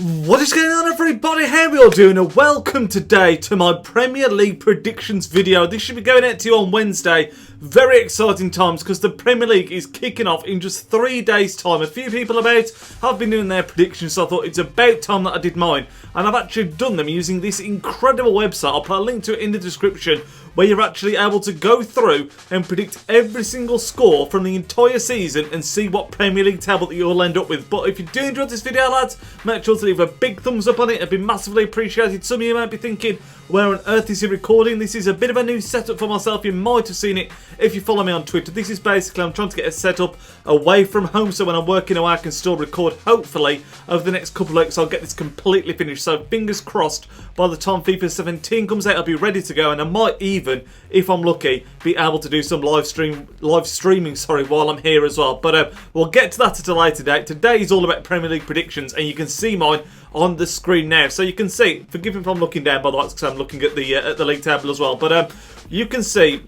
What is going on, everybody? How are we all doing? And welcome today to my Premier League predictions video. This should be going out to you on Wednesday. Very exciting times because the Premier League is kicking off in just 3 days' time. A few people about have been doing their predictions, so I thought it's about time that I did mine. And I've actually done them using this incredible website. I'll put a link to it in the description, where you're actually able to go through and predict every single score from the entire season and see what Premier League table that you'll end up with. But if you do enjoy this video, lads, make sure to leave a big thumbs up on it. It'd be massively appreciated. Some of you might be thinking, where on earth is he recording? This is a bit of a new setup for myself. You might have seen it if you follow me on Twitter. This is basically, I'm trying to get a setup away from home, so when I'm working away I can still record. Hopefully over the next couple of weeks I'll get this completely finished, so fingers crossed by the time FIFA 17 comes out I'll be ready to go, and I might even, if I'm lucky, be able to do some live streaming while I'm here as well. But we'll get to that at a later date. Today is all about Premier League predictions, and you can see mine on the screen now. So you can see, forgive me if I'm looking down by the way, because I'm looking at the league table as well. But you can see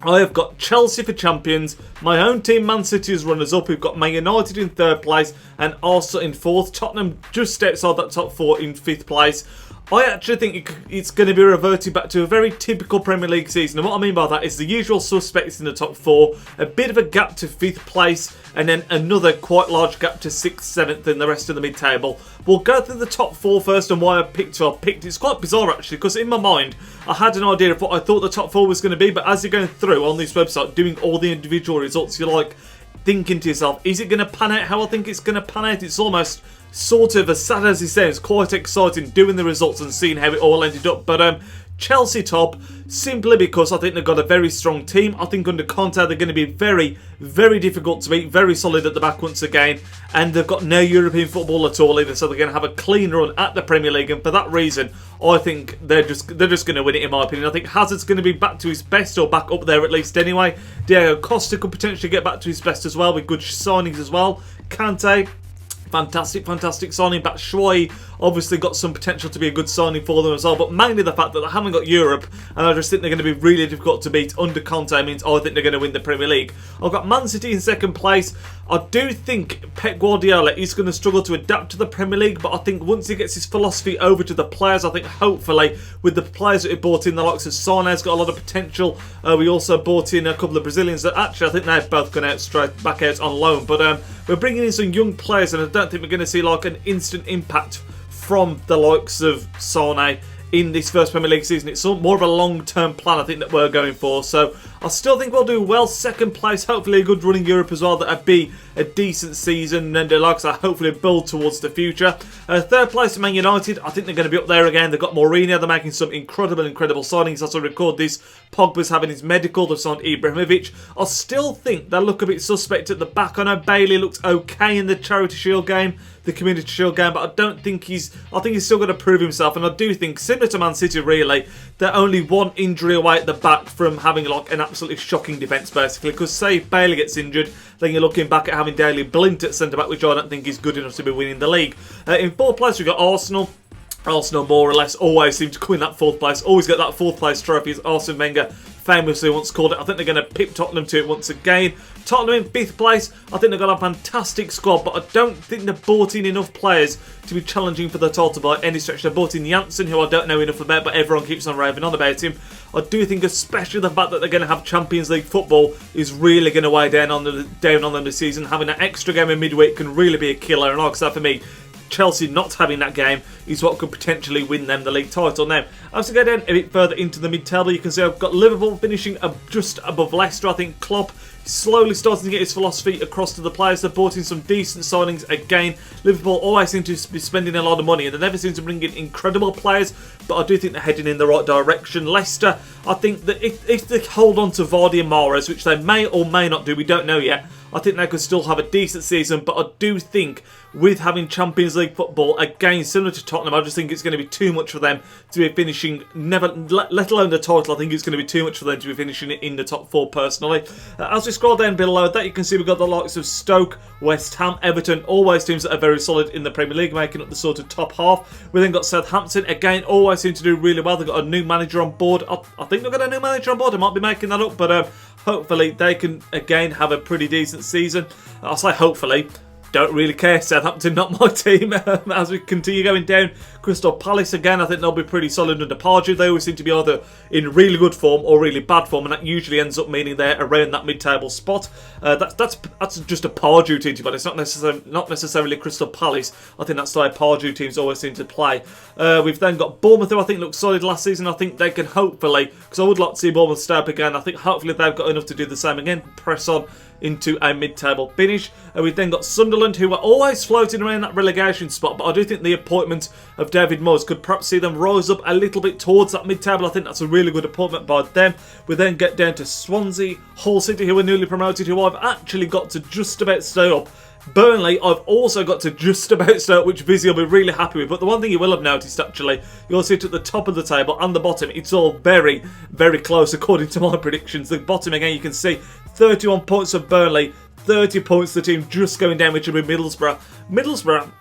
I have got Chelsea for champions, my own team Man City as runners-up, we've got Man United in 3rd place and Arsenal in 4th, Tottenham just outside that top 4 in 5th place. I actually think it's going to be reverting back to a very typical Premier League season, and what I mean by that is the usual suspects in the top 4, a bit of a gap to 5th place, and then another quite large gap to 6th, 7th and the rest of the mid-table. We'll go through the top 4 first and why I picked who I picked. It's quite bizarre actually, because in my mind I had an idea of what I thought the top 4 was going to be, but as you're going through on this website doing all the individual results, you're like thinking to yourself, is it going to pan out how I think it's going to pan out? It's almost sort of, as sad as it sounds, quite exciting doing the results and seeing how it all ended up. But Chelsea top, simply because I think they've got a very strong team. I think under Conte they're going to be very, very difficult to beat, very solid at the back once again, and they've got no European football at all either, so they're going to have a clean run at the Premier League, and for that reason I think they're just going to win it, in my opinion. I think Hazard's going to be back to his best, or back up there at least anyway. Diego Costa could potentially get back to his best as well, with good signings as well. Kante, fantastic signing. Batshuayi obviously got some potential to be a good signing for them as well, but mainly the fact that they haven't got Europe, and I just think they're going to be really difficult to beat under Conte means I think they're going to win the Premier League. I've got Man City in 2nd place. I do think Pep Guardiola is going to struggle to adapt to the Premier League, but I think once he gets his philosophy over to the players, I think hopefully with the players that we bought in, the likes of Sané's got a lot of potential. We also bought in a couple of Brazilians that actually I think they've both gone out straight back out on loan, but we're bringing in some young players, and I don't think we're going to see like an instant impact from the likes of Sané in this first Premier League season. It's more of a long-term plan I think that we're going for, so I still think we'll do well. 2nd place, hopefully a good run in Europe as well. That'd be a decent season, and like I said, hopefully build towards the future. 3rd place, Man United. I think they're going to be up there again. They've got Mourinho. They're making some incredible signings. As I record this, Pogba's having his medical. They've signed Ibrahimovic. I still think they look a bit suspect at the back. I know Bailey looked okay in the Charity Shield game, the Community Shield game, but I don't think I think he's still got to prove himself, and I do think, similar to Man City really, they're only one injury away at the back from having like an absolutely shocking defence basically, because say if Bailey gets injured, then you're looking back at having Daley Blind at centre-back, which I don't think is good enough to be winning the league. In 4th place we've got Arsenal. Arsenal more or less always seem to come in that 4th place, always get that 4th place trophy, as Arsene Wenger famously once called it. I think they're going to pip Tottenham to it once again. Tottenham in 5th place. I think they've got a fantastic squad, but I don't think they've bought in enough players to be challenging for the title by any stretch. They've bought in Janssen, who I don't know enough about, but everyone keeps on raving on about him. I do think especially the fact that they're going to have Champions League football is really going to weigh down on them this season. Having an extra game in midweek can really be a killer, and like I said, for me, Chelsea not having that game is what could potentially win them the league title. Now, as I go down a bit further into the mid-table, you can see I've got Liverpool finishing just above Leicester. I think Klopp slowly starting to get his philosophy across to the players. They've brought in some decent signings again. Liverpool always seem to be spending a lot of money, and they never seem to bring in incredible players, but I do think they're heading in the right direction. Leicester, I think that if they hold on to Vardy and Mahrez, which they may or may not do, we don't know yet, I think they could still have a decent season, but I do think with having Champions League football, again, similar to Tottenham, I just think it's going to be too much for them to be finishing, let alone the title. I think it's going to be too much for them to be finishing it in the top 4 personally. As we scroll down below that, you can see we've got the likes of Stoke, West Ham, Everton, always teams that are very solid in the Premier League, making up the sort of top half. We then got Southampton, again, always seem to do really well. They've got a new manager on board. I think they've got a new manager on board. I might be making that up, but hopefully they can, again, have a pretty decent season. I'll say hopefully. don't really care. Southampton, not my team. As we continue going down, Crystal Palace again, I think they'll be pretty solid under Pardew. They always seem to be either in really good form or really bad form, and that usually ends up meaning they're around that mid-table spot. That's just a Pardew team, but it's not necessarily Crystal Palace. I think that's the way Pardew teams always seem to play. We've then got Bournemouth, who I think looked solid last season. I think they can hopefully, because I would like to see Bournemouth stay up again, I think hopefully they've got enough to do the same again, press on into a mid-table finish. We've then got Sunderland, who are always floating around that relegation spot, but I do think the appointment of David Moyes could perhaps see them rise up a little bit towards that mid-table. I think that's a really good appointment by them. We then get down to Swansea, Hull City, who are newly promoted, who I've actually got to just about stay up. Burnley, I've also got to just about start, which Vizzy will be really happy with. But the one thing you will have noticed, actually, you'll see it at the top of the table and the bottom. It's all very, very close according to my predictions. The bottom, again, you can see 31 points of Burnley, 30 points the team just going down, which will be Middlesbrough. Middlesbrough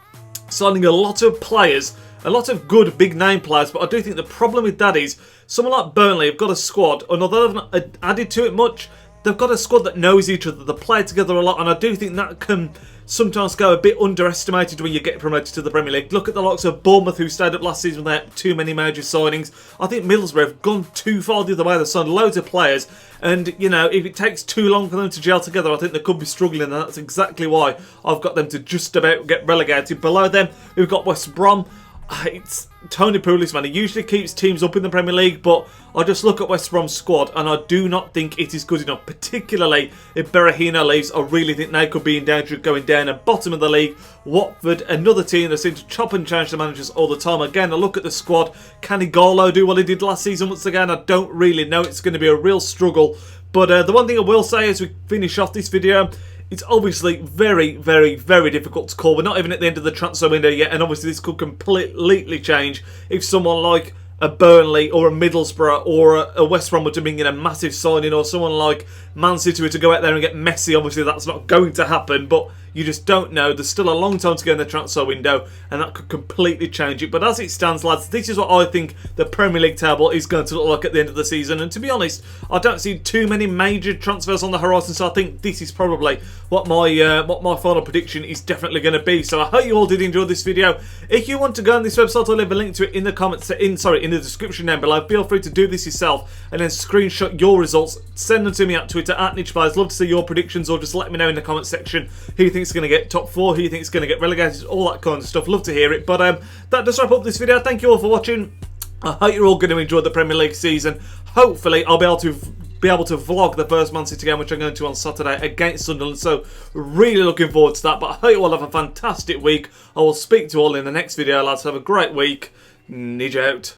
signing a lot of players, a lot of good big-name players, but I do think the problem with that is someone like Burnley have got a squad, and although they've not added to it much, they've got a squad that knows each other. They play together a lot, and I do think that can sometimes go a bit underestimated when you get promoted to the Premier League. Look at the likes of Bournemouth, who stayed up last season without too many major signings. I think Middlesbrough have gone too far the other way. They've signed loads of players, and, you know, if it takes too long for them to gel together, I think they could be struggling, and that's exactly why I've got them to just about get relegated. Below them, we've got West Brom. It's Tony Pulis, man. He usually keeps teams up in the Premier League, but I just look at West Brom's squad and I do not think it is good enough, particularly if Berahino leaves. I really think they could be in danger of going down. And bottom of the league, Watford, another team that seem to chop and change the managers all the time. Again, I look at the squad. Can Igalo do what he did last season once again? I don't really know. It's going to be a real struggle. But the one thing I will say as we finish off this video, it's obviously very, very, very difficult to call. We're not even at the end of the transfer window yet, and obviously this could completely change if someone like a Burnley or a Middlesbrough or a West Brom were to bring in a massive signing, or someone like Man City were to go out there and get Messi. Obviously that's not going to happen, but you just don't know. There's still a long time to go in the transfer window, and that could completely change it. But as it stands, lads, this is what I think the Premier League table is going to look like at the end of the season. And to be honest, I don't see too many major transfers on the horizon, so I think this is probably what my final prediction is definitely going to be. So I hope you all did enjoy this video. If you want to go on this website, I'll leave a link to it in the comments, in the description down below. Feel free to do this yourself and then screenshot your results. Send them to me at Twitter at Nidge. Love to see your predictions, or just let me know in the comment section who you think is going to get top 4, who you think is going to get relegated, all that kind of stuff. Love to hear it. But that does wrap up this video. Thank you all for watching. I hope you're all going to enjoy the Premier League season. Hopefully I'll be able to vlog the first Man City game, which I'm going to on Saturday against Sunderland. So really looking forward to that. But I hope you all have a fantastic week. I will speak to you all in the next video, lads. Have a great week. Nidge out.